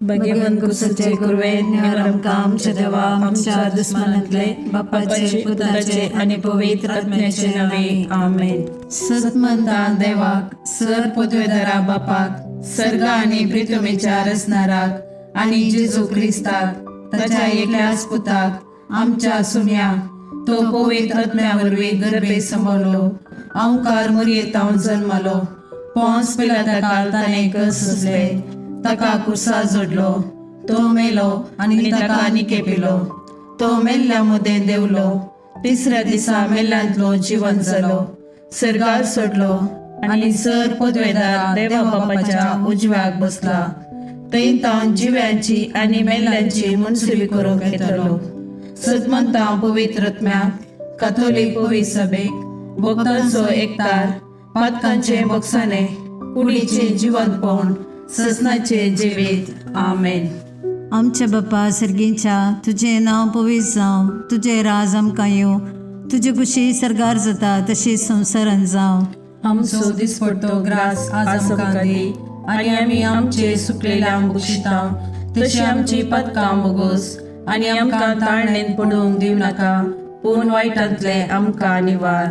भगवंत कुसलचे कुर्वे निवरम काम देवा आमच्या दुश्मनांतले बापाचे पुत्राचे आणि पवित्र आत्म्याचे नावे आमेन. सतमंता देवाक सर पदवेदारा बापाक सर्ग आणि पृथ्वीच्या रचणाराक आणि जेजू ख्रिस्ताक ताच्या एकल्याच पुताक आमच्या सुम्याक तो पवित्र आत्म्यावरवी गर्भे संभवलो ओंकार मरियेतावन जन्मलो पोंस पिलाताकाल ताणे कसले ताका कुसा जोडलो तो मेलो आणि ताका निकेपिलो तो मेल्ल्या मुदे देवलो तिसऱ्या दिसा मेल्ल्यांतलो जिवन जालो सर्गार सोडलो आणि सर पदवेदार देवा बापाच्या उजव्याक बसला थंय तावन जिव्यांची आणि मेल्ल्यांची मुनसिबी करूंक येतलो. सतमंता पवित्र आत्म्याक कॅथोलिक पवित्र सभेक भक्तांचो एकतार पातकांचे बक्षाने कुडीचे जिवंतपण ससनाचे जिवीत आमेन. आमच्या बापा सर्गीच्या तुझे नाव पवित्र जावं तुझे राज आमकां येवं तुझे कुशी सरगार जाता तशी संवसारान जावं. आमचो दिसपडटो ग्रास आज आमकां दी आणि आमी आमचे सुकलेल्यांक बक्षिता तशी आमची पदकां बोगोस आणि आमकां ताळणेन पडूंक दिव नाका पूण वायटांतले आमकां निवार.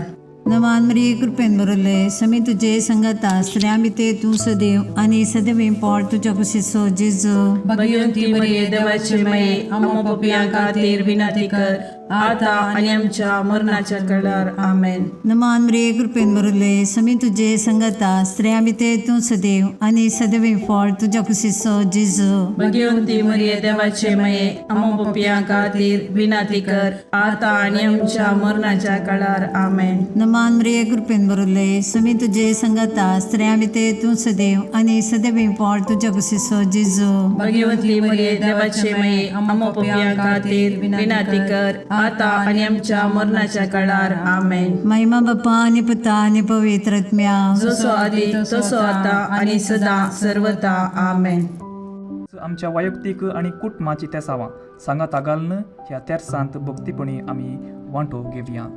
नमान मरी कृपेन बरले समी तुझे संगता स्त्रियां भिते तूं सदैव आणि सदैव पोट तुझ्या कुशीचो जेजू. भगवंती मरिये देवाचे माये आम्हा पापियां खातीर विनंती कर आता आणि आमच्या मरणाच्या काळार आमेन. नमान मरी कृपेन बरले समी तुझे संगता स्त्रियां भिते तूं सदैव आणि सदैव पोट तुझ्या कुशीचो जेजू. भगवंती मरिये देवाचे माये आम्हा पापियां खातीर विनंती कर आता आणि आमच्या मरणाच्या काळार आमेन. नमान मरी कृपेन बरले समी तुझे संगता स्त्रियां भिते तूं सदैव आणि सदैव पोट तुझ्या कुशीचो जेजू. भगवंती मरिये देवाचे माये आम्हा पापियां खातीर विनंती कर आता आणि आमच्या मरणाच्या काळार आमेन. महिमा बापा आणि पुता आणि पवित्र आत्म्या जसो आदी तसो आता आणि सदा सर्वता आमेन. आमच्या वैयक्तीक आणि कुटुंबाची तेसावां सांगाता घालून ह्या तेर्सांत भक्तीपणी आमी वांटो घेवया.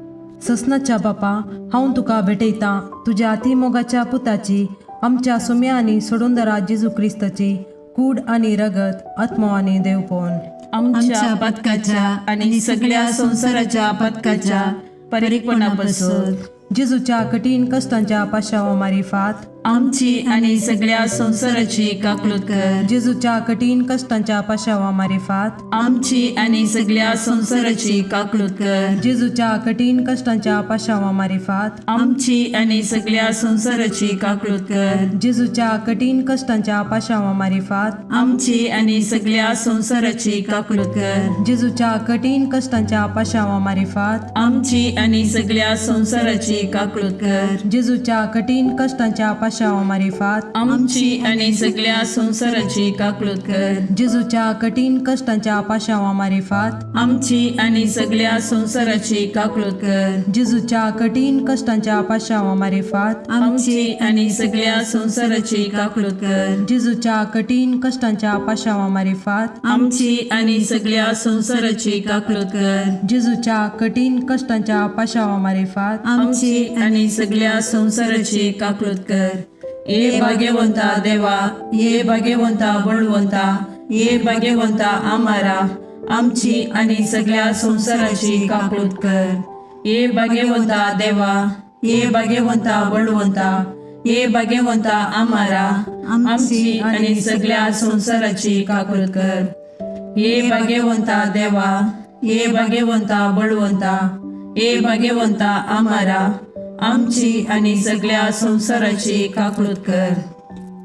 ससनाच्या बापा हांव तुका भेटयतां तुज्या अतिमोगाच्या पुताची आमच्या सुम्यांनी सोडून दरा जेजू क्रिस्ताची कूड आणि रगत आत्मो आणि देवपण आमच्या पदकाच्या आणि सगळ्या संसाराच्या पदकाच्या परीकपणापासून जेजूच्या कठीण कष्टांच्या पाशावा मारिफात आमची आणि सगळ्या संसाराची काकलूत कर. जेजूच्या कठीण कष्टांच्या पाशावा मारिफात आमची आणि सगळ्या संसाराची काकलूत कर. जेजूच्या कठीण कष्टांच्या पाशावा मारिफात आमची आणि सगळ्या संसाराची काकलूत कर. जेजूच्या कठीण कष्टांच्या पाशावा मारिफात आमची आणि सगळ्या संसाराची काकलूत कर. जेजूच्या कठीण कष्टांच्या पाशावा मारिफात आमची आणि सगळ्या संसाराची काकलूत कर. जेजूच्या कठीण कष्टांच्या पाशावा मारिफात आमची आणि सगळ्या संसाराची काकलूत कर. जेजूच्या कठीण कष्टांच्या पाशावा मारिफात आमची आणि सगळ्या संसाराची काकलूत कर. जेजूच्या कठीण कष्टांच्या पाशावा मारिफात आमची आणि सगळ्या संसाराची काकलूत कर. जेजूच्या कठीण कष्टांच्या पाशावा मारिफात आमची आणि सगळ्या संसाराची काकलूत कर. जेजूच्या कठीण कष्टांच्या पाशावा मारिफात आमची आणि सगळ्या संसाराची काकलूत कर. ये भाग्यवंता देवा ये भाग्यवंता बळवंता ये भाग्यवंता आम्हारा आमची आणि सगळ्या संसाराची काकलूत कर. ये भाग्यवंता देवा ये भाग्यवंता बळवंता ये भाग्यवंता आम्हारा आमची आणि सगळ्या संसाराची काकलूत कर. ये भाग्यवंता देवा ये भाग्यवंता बळवंता ये भाग्यवंता आम्हारा आमची आणि सगळ्या संसाराची काकलूत कर.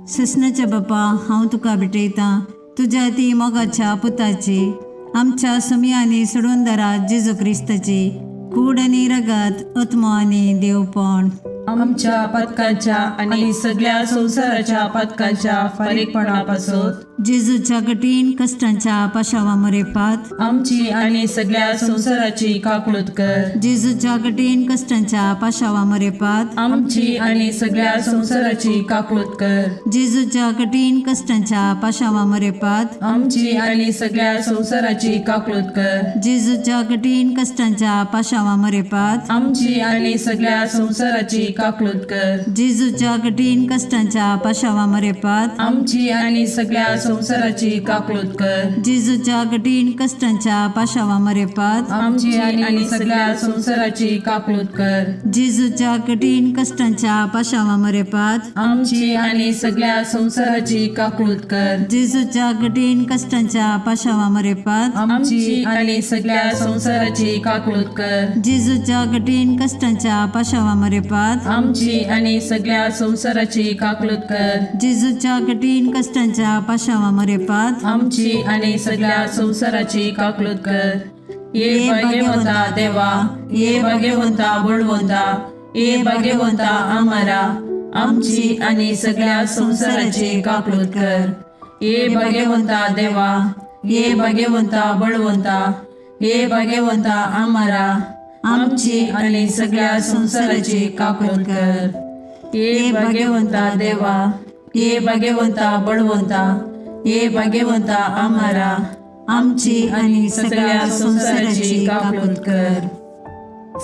ससनाच्या बापा हांव तुका भेटयतां तुज्या ती मोगाच्या पुताची आमच्या सुम्यांनी सोडून दरा जेजू क्रिस्ताची कूड आणि रगत आत्मो आणि देवपण आमच्या पदकाच्या आणि सगळ्या संसाराच्या पदकाच्या परीकपणापासून जेजूच्या कठीण कष्टांच्या पाशावा मारिफात आमची आणि सगळ्या संसाराची काकलूत कर. जेजूच्या कठीण कष्टांच्या पाशावा मारिफात आमची आणि सगळ्या संसाराची काकलूत कर. जेजूच्या कठीण कष्टांच्या पाशावा मारिफात आमची आणि सगळ्या संसाराची काकलूत कर. जेजूच्या कठीण कष्टांच्या पाशावा मारिफात आमची आणि सगळ्या संसाराची काकलूत कर. जेजूच्या कठीण कष्टांच्या पाशावामरेपात आमची आणि सगळ्या संसाराची काकलूत कर. जेजूच्या कठीण कष्टांच्या पाशावामरेपात आमची आणि सगळ्या संसाराची काकलूत कर. जेजूच्या कठीण कष्टांच्या पाशावामरेपात आमची आणि सगळ्या संसाराची काकलूत कर. जेजूच्या कठीण कष्टांच्या पाशावामरेपात आमची आणि सगळ्या संसाराची काकलूत कर. जेजूच्या कठीण कष्टांच्या पाशावामरेपात आमची आणि सगळ्या संसाराची काकलूत कर. जेजूच्या कठीण कष्टांच्या पाशावामरेपात आमची आणि सगळ्या संसाराची काकलूत कर. ये भाग्यवंता देवा, ये भाग्यवंता बळवंता, ये भाग्यवंता आम्हाला, आमची आणि सगळ्या संसाराची काकलूत कर. ये भाग्यवंता देवा, ये भाग्यवंता बळवंता, ये भाग्यवंता आम्हाला, आमची आणि सगळ्या संसाराची काकलूत कर. ये भाग्यवंता देवा, ये भाग्यवंता बळवंता, ये भाग्यवंता आम्हाला, आमची आणि सगळ्या संसाराची काकलूत कर.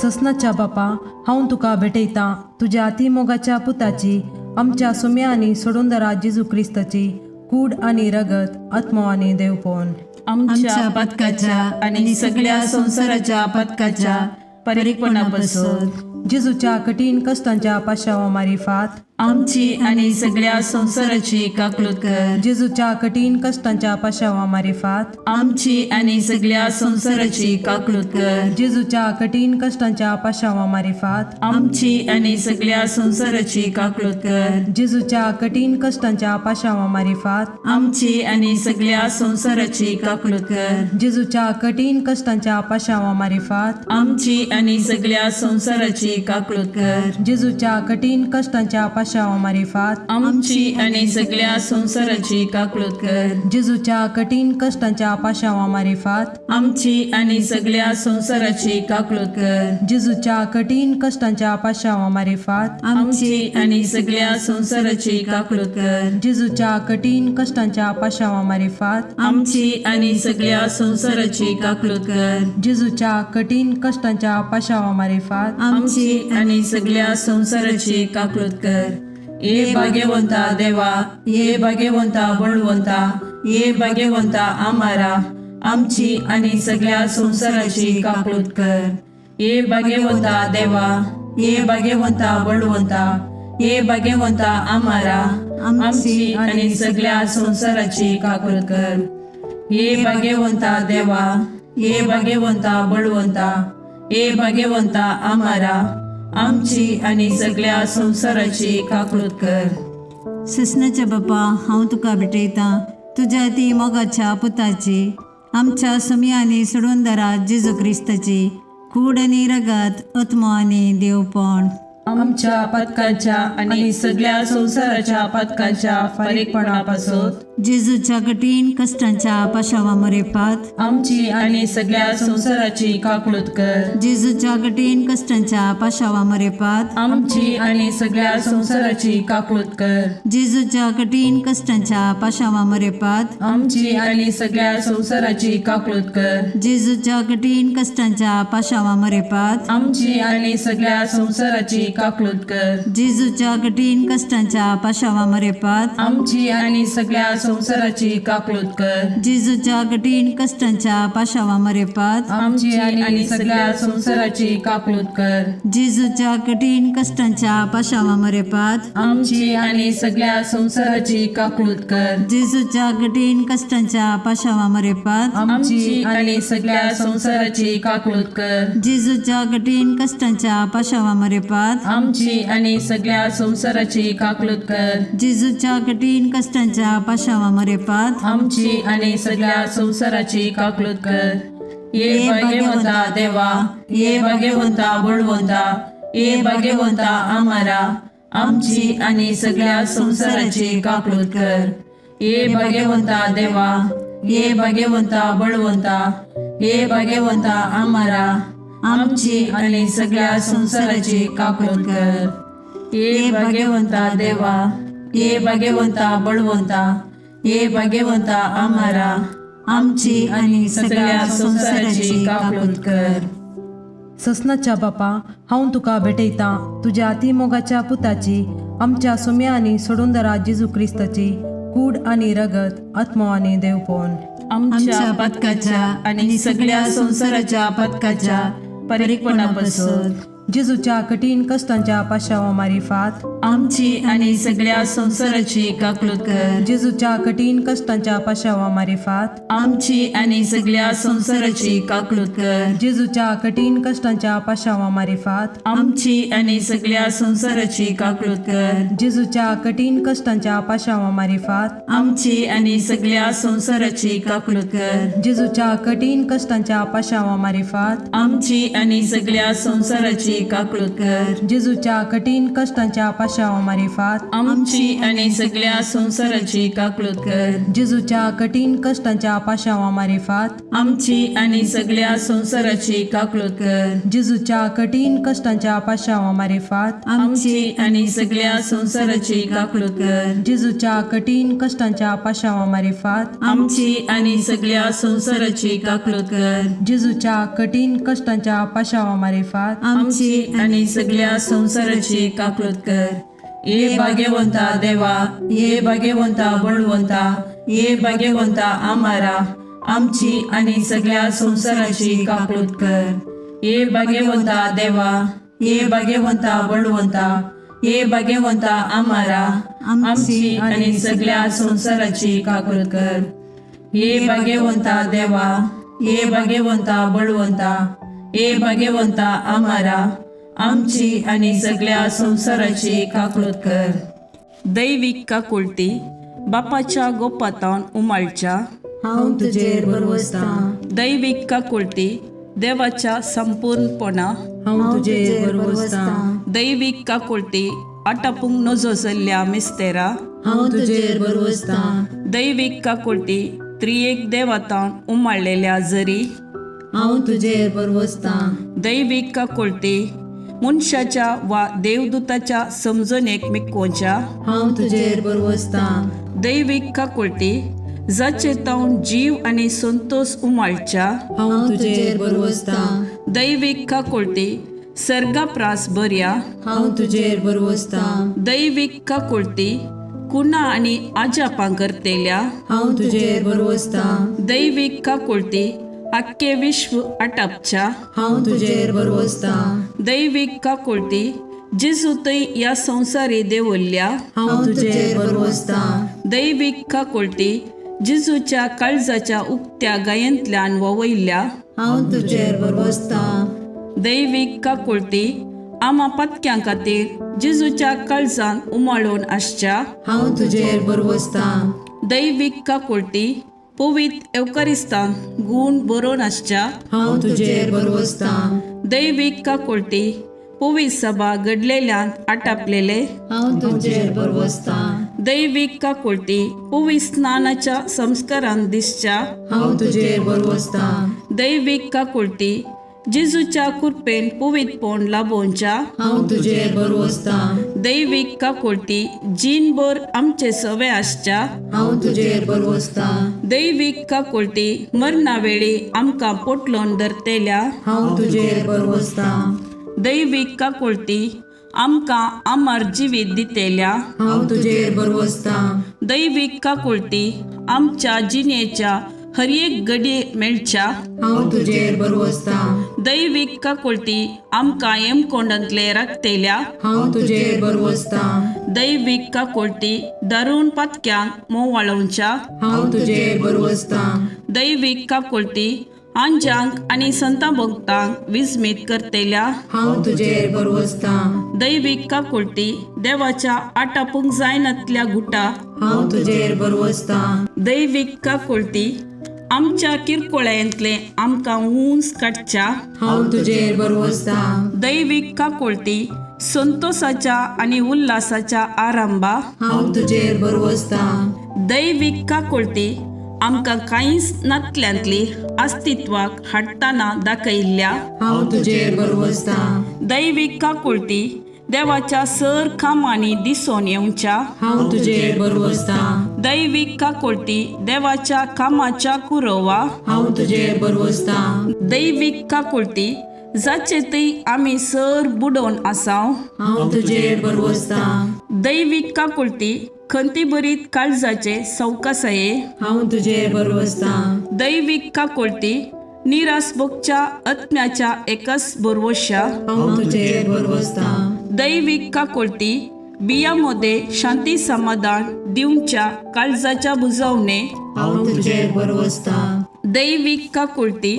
ससनाच्या बापा हांव तुका भेटयता तुज्या अतिमोगाच्या पुताची, आमच्या सुम्या आनी सोडून दरा जेजू क्रिस्ताची कूड आनी रगत, आत्मो आनी देवपण. आमच्या पदकाच्या आणि सगळ्या संसाराच्या पदकाच्या परीकपणापासून जेजूच्या कठीण कष्टांच्या पाशावामारिफात आमची आणि सगळ्या संसाराची काकलूत कर. जेजूच्या कठीण कष्टांच्या पाशावामारिफात आमची आणि सगळ्या संसाराची काकलूत कर. जेजूच्या कठीण कष्टांच्या पाशावामारिफात आमची आणि सगळ्या संसाराची काकलूत कर. जेजूच्या कठीण कष्टांच्या पाशावामारिफात आमची आणि सगळ्या संसाराची काकलूत कर. जेजूच्या कठीण कष्टांच्या पाशावामारिफात आमची आणि सगळ्या संसाराची काकलूत कर. जेजूच्या कठीण कष्टांच्या पाशावामारिफात आमची आणि सगळ्या संसाराची काकलूत कर. जेजूच्या कठीण कष्टांच्या पाशावामारिफात आमची आणि सगळ्या संसाराची काकलूत कर. जेजूच्या कठीण कष्टांच्या पाशावामारिफात आमची आणि सगळ्या संसाराची काकलूत कर. जेजूच्या कठीण कष्टांच्या पाशावामारिफात आमची आणि सगळ्या संसाराची काकलूत कर. जेजूच्या कठीण कष्टांच्या पाशावामारिफात आमची आणि सगळ्या संसाराची काकलूत कर. ये भाग्यवंता देवा, ये भाग्यवंता बळवंता, ये भाग्यवंता आम्हाला, आमची आणि सगळ्या संसाराची काकलूत कर. ये भाग्यवंता देवा, ये भाग्यवंता बळवंता, ये भाग्यवंता आम्हाला, आमची आणि सगळ्या संसाराची काकलूत कर. ये भाग्यवंता देवा, ये भाग्यवंता बळवंता, ये भाग्यवंता आम्हाला, आमची आणि सगळ्या संसाराची काकलूत कर. ससनाच्या बापा हांव तुका भेटयता तुज्या अती मोगाच्या पुताची, आमच्या सुम्या आनी सोडून दरा जेजू क्रिस्ताची कूड आनी रगत, आत्मो आनी देवपण. आमच्या पदकाच्या आणि सगळ्या संसाराच्या पदकाच्या परीकपणापासून जेजूच्या कठीण कष्टांच्या पाशावामरेपात आमची आणि सगळ्या संसाराची काकलूत कर. जेजूच्या कठीण कष्टांच्या पाशावामरेपात आमची आणि सगळ्या संसाराची काकलूत कर. जेजूच्या कठीण कष्टांच्या पाशावामरेपात आमची आणि सगळ्या संसाराची काकलूत कर. जेजूच्या कठीण कष्टांच्या पाशावामरेपात आमची आणि सगळ्या संसाराची काकलूत कर. जेजूच्या कठीण कष्टांच्या पाशावामरेपात आमची आणि सगळ्या संसाराची काकलूत कर. जेजूच्या कठीण कष्टांच्या पाशावामरेपात आमची आणि सगळ्या संसाराची काकलूत कर. जेजूच्या कठीण कष्टांच्या पाशावामरेपात आमची आणि सगळ्या संसाराची काकलूत कर. जेजूच्या कठीण कष्टांच्या पाशावामरेपात आमची आणि सगळ्या संसाराची काकलूत कर. जेजूच्या कठीण कष्टांच्या पाशावामरेपात आमची आणि सगळ्या संसाराची काकलूत कर. जेजूच्या कठीण कष्टांच्या पाशावामरेपात आमची आणि सगळ्या संसाराची काकलूत कर. ये भाग्यवंता देवा, ये भाग्यवंता बळवंता, ये भाग्यवंता आम्हाला, आमची आणि सगळ्या संसाराची काकलूत कर. ये भाग्यवंता देवा, ये भाग्यवंता बळवंता, ये भाग्यवंता आम्हाला, आमची आणि सगळ्या संसाराची काकलूत कर. ये भाग्यवंता देवा, ये भाग्यवंता बळवंता, ये भाग्यवंता आम्हाला, आमची आणि सगळ्या संसाराची काकलूत कर. ससनाच्या बापा हांव तुका भेटयता तुज्या अतिमोगाच्या पुताची आमच्या सुम्यांनी सोडून दरा जेजू क्रिस्ताची कूड आणि रगत आत्मो आणि देवपण आमच्या पदकाच्या आणि सगळ्या संसाराच्या पदकाच्या परीकपणापासून जेजूच्या कठीण कष्टांच्या पाशावा मारिफात आमची आणि सगळ्या संसाराची काकलूत कर. जेजूच्या कठीण कष्टांच्या पाशावा मारिफात आमची आणि सगळ्या संसाराची काकलूत कर. जेजूच्या कठीण कष्टांच्या पाशावा मारिफात आमची आणि सगळ्या संसाराची काकलूत कर. जेजूच्या कठीण कष्टांच्या पाशावा मारिफात आमची आणि सगळ्या संसाराची काकलूत कर. जेजूच्या कठीण कष्टांच्या पाशावा मारिफात आमची आणि सगळ्या संसाराची काकलूत कर. जेजूच्या कठीण कष्टांच्या पाशावा मारिफात आमची आणि सगळ्या संसाराची काकलूत कर. जेजूच्या कठीण कष्टांच्या पाशावा मारिफात आमची आणि सगळ्या संसाराची काकलूत कर. जेजूच्या कठीण कष्टांच्या पाशावा मारिफात आमची आणि सगळ्या संसाराची काकलूत कर. जेजूच्या कठीण कष्टांच्या पाशावा मारिफात आमची आणि सगळ्या संसाराची काकलूत कर. जेजूच्या कठीण कष्टांच्या पाशावा मारिफात आमची आणि सगळ्या संसाराची काकलूत कर. ये भाग्यवंता देवा, ये भाग्यवंता बळवंता, ये भाग्यवंता आम्हारा आमची आणि सगळ्या संसाराची काकलूत कर. ये भाग्यवंता देवा, ये भाग्यवंता बळवंता, ये भाग्यवंता आम्हारा आमची आणि सगळ्या संसाराची काकलूत कर. ये भाग्यवंता देवा, ये भाग्यवंता बळवंता, ये भाग्यवंता आम्हारा आमची आणि सगळ्या संसाराची काकलूत कर. दैविक काकुळटी बापाच्या गोपातान उमाळच्या हांव तुजेर बरवसता. दैविक काकुळटी देवाच्या संपूर्णपणा हांव तुजेर बरवसता. दैविक काकुळटी आटापूंक नजो जाल्ल्या मिस्तेरा हांव तुजेर बरवसता. दैविक काकुळटी त्रिएक देवातान उमाळलेल्या जरी हांव तुजेर बरवसता. दैविक काकुळटी मनशाच्या वा देवदूताच्या समजणेक मिकोवच्या हांव तुजेर बरवसता. दैविक काकुळटी जाचे तावन जीव आणि संतोष उमाळच्या हांव तुजेर बरवसता. दैविक काकुळटी सर्गाप्रास बऱ्या हांव तुजेर बरवसता. दैविक काकुळटी कुणा आणि आजापां करतेल्या हांव तुजेर बरवसता. दैविक काकुळटी आख्खे विश्व आटापच्या हांव तुजेर बरवसता. दैविक काकुळटी जेजू थंय ह्या संवसारी देवल्ल्या हांव तुजेर बरवसता. दैविक काकुळटी जेजूच्या काळजाच्या उक्त्या गायंतल्यान ववयल्या हांव तुजेर बरवसता. दैविक काकुळटी आमा पत्क्यां खातीर जेजूच्या काळजान उमाळून आसच्या हांव तुजेर बरवसता. दैविक काकुळटी पवित्र एवकारिस्तान गूण बरोवन आसच्या हांव तुजेर बरवसता. दैविक काकुळटी पवित्र सभा घडलेल्यान आटापलेले हांव तुजेर बरवसता. दैविक काकुळटी पवित्र स्नानाच्या संस्कारान दिसच्या हांव तुजेर बरवसता. दैविक काकुळटी जेजूच्या कृपेन पवित्रपण लाभोवच्या हांव तुजेर बरवसता. दैविक काकुळटी जीनभर आमचे सवे आसच्या हांव तुजेर बरवसता. दैविक काकुळटी मरणा वेळी आमकां पोटलोन धरतेल्या हांव तुजेर बरवसता. दैविक काकुळटी आमकां आमार जिवीत दितेल्या हांव तुजेर बरवसता. दैविक काकुळटी आमच्या जिणेच्या हर एक घडये मेळच्या हांव तुजेर बरवसता. दैविक काकुळटी आमकां हेमकोंडांतले राखतेल्या हांव तुजेर बरवसता. दैविक काकुळटी दारूण पत्क्यांक मोव वाळोवच्या हांव तुजेर बरवसता. दैविक काकुळटी आंजांक आणि संतां भक्तांक विस्मीत करतेल्या हांव तुजेर बरवसता. दैविक काकुळटी देवाच्या आटापूंक जायनातल्या गुटा हांव तुजेर बरवसता. दैविक काकुळटी आमच्या किरकोळ्यांतले आमकां उंच काडच्या हांव तुजेर बरवसता. दैविक काकुळटी संतोषाच्या आणि उल्हासाच्या आरंभा हांव तुजेर बरवसता. दैविक काकुळटी आमकां कांयच नातल्यांतली अस्तित्वाक हाडटाना दाखयल्ल्या हांव तुजेर बरवसता. दैविक काकुळटी देवाच्या सर कामांनी दिसोन येवच्या हांव तुजेर बरवसता. दैविक काकुळटी देवाच्या कामाच्या कुरवा हांव तुजेर बरवसता. दैविक काकुळटी जाचे ती आमी सर बुडोवन आसाव. हांव तुजेर बरवसता. दैवीक काकुळती खंती बरीत काळजाचे सवकासाये. हांव तुजेर बरवसता. दैवीक काकुळती निरासबोगच्या आत्म्याच्या एकच बरवश्या. हांव तुजेर बरवसता. दैवीक काकुळती बियामध्ये शांती समाधान दिवच्या काळजाच्या बुजवणे. हांव तुजेर बरवसता. दैवीक काकुळती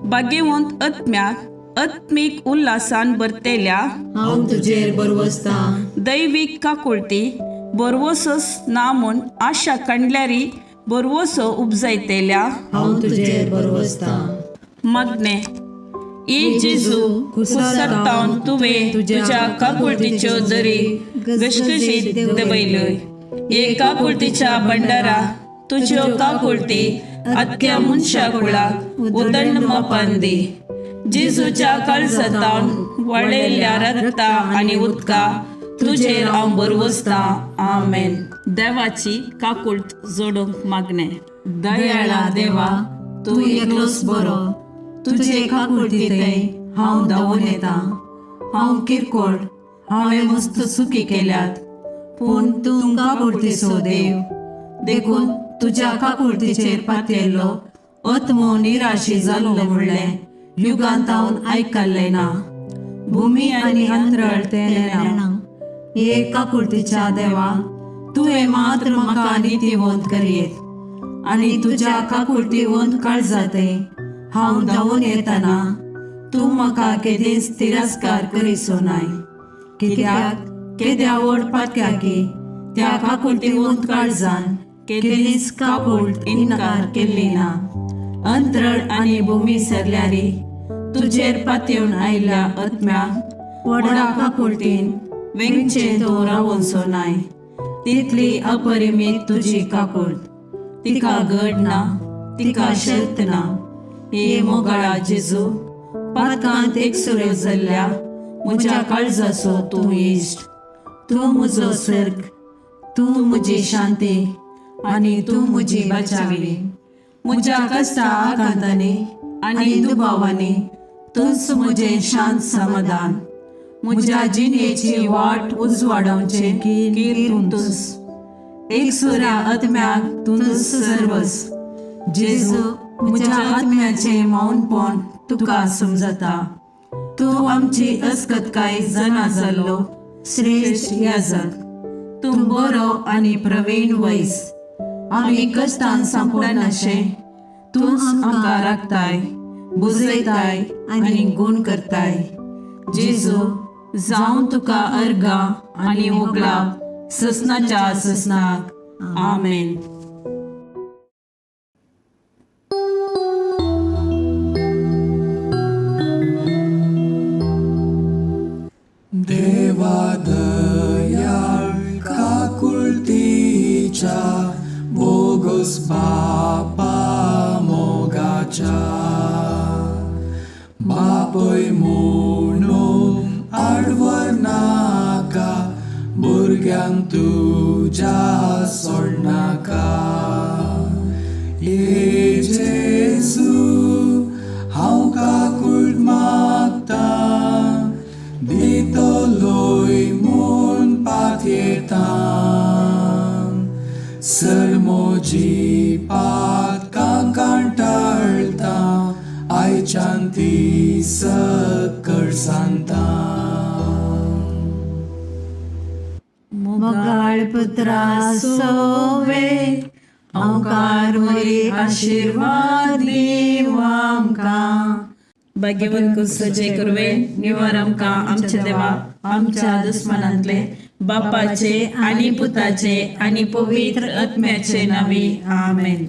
भाग्यवंत आत्म्याक आत्मिक उल्हासान भरतेल्या. हांव तुजेर बरवसता. दैवीक काकुळती बरवसोस ना म्हूण आशा कांडल्यारी बरवसो उपजायतेल्या. हांव तुजेर बरवसता. मागणे ई जेजू कुसरतावन तुवें तुज्या काकुळतीच्यो दरी गशगशीत दबयल्योय. हे काकुळतीच्या भंडारा तुज्यो काकुळती आख्या मनशा कुळाक उदंड मापान दी. जेजूच्या काळजातावन वळयल्ल्या रक्ता आनी उदका तुजेर हांव बरवसता. आमेन. देवाची काकुळट जोडूंक मागणे. दयाळा देवा, तूं एकलोच बरो. तुजे काकुळटीतय हांव धांवून येता. हांव किरकोळ, हांवें मस्त चुकी केल्यात, पूण तूं काकुळटीचो देव. देखून तुज्या काकुळटीचेर पातयल्लो आत्मो निराशी जालो म्हणलें युगांत हांव आयकल्लें ना. भुमी आनी अंतराळ तेलें ना. हे काकुळटीच्या देवा, तुवें मात्र म्हाका नितीवंत करीत. आनी तुज्या काकुळटीवंत काळजातय हांव धांवून येतना तूं म्हाका केदींच तिरस्कार करीसो नाय. कित्याक केद्या व्हड पातक्याकी त्या काकुळटीवंत काळजान केदींच काकुळट इन्कार केल्ली ना. अंतराळ आनी भुमी सरल्यारी तुजेर पातयेवन आयिल्ल्या आत्म्याक व्हडा काकुळटीन वेंगचे तो रावोनसो नाय. तितली अपरिमीत तुजी काकुळट. तिका घड ना, तिका शर्त ना. हे मोगाळा जेजू, पातकांत एकसुरे जाल्ल्या म्हज्या काळजाचो तूं इश्ट. तूं म्हजो सर्ग, तूं म्हजी शांती आनी तूं म्हजी बचावी. म्हज्या कश्टा आकांतांनी आनी दुबावांनी तूंच म्हजें शांत समाधान. म्हज्या जिणेची वाट उजवाडोवचे कीर तूंच. एकसुऱ्या आत्म्याक तूंच सर्वस. जेजू, म्हज्या आत्म्याचें मौनपण तुका समजता. तूं आमची अस्कतकाय जना जाल्लो श्रेश्ठ याजक. तूं बरो आनी प्रवीण वैस. आमी कश्टान सांपडनाशे तूंच आमकां राखताय, बुजयताय आनी गूण करताय. जेजू, जावं तुका अर्गा आनी मोगलाप ससनाच्या ससनाक. आमेन. देवा दयाळ काकुळतीच्या बोगस बापा मोगाच्या. बापय म्हणून आडवर नाका, भुरग्यांक तुज्या सोडनाका. हे जेजू हांव काकुळट मागता, दितलोय म्हूण पातयेता. सर म्हजी पातकां कांटाळटा, आयच्यान ती सकळ सांगता. मोगाळ पुत्रा सोवे ओंकार मरी आशीर्वाद दीव आमकां. भाग्यवंत कुसचे कुरवे निवार आमकां आमच्या देवा आमच्या दुस्मनांतले बापाचे आनी पुताचे आनी पवित्र आत्म्याचे नावी. आमेन.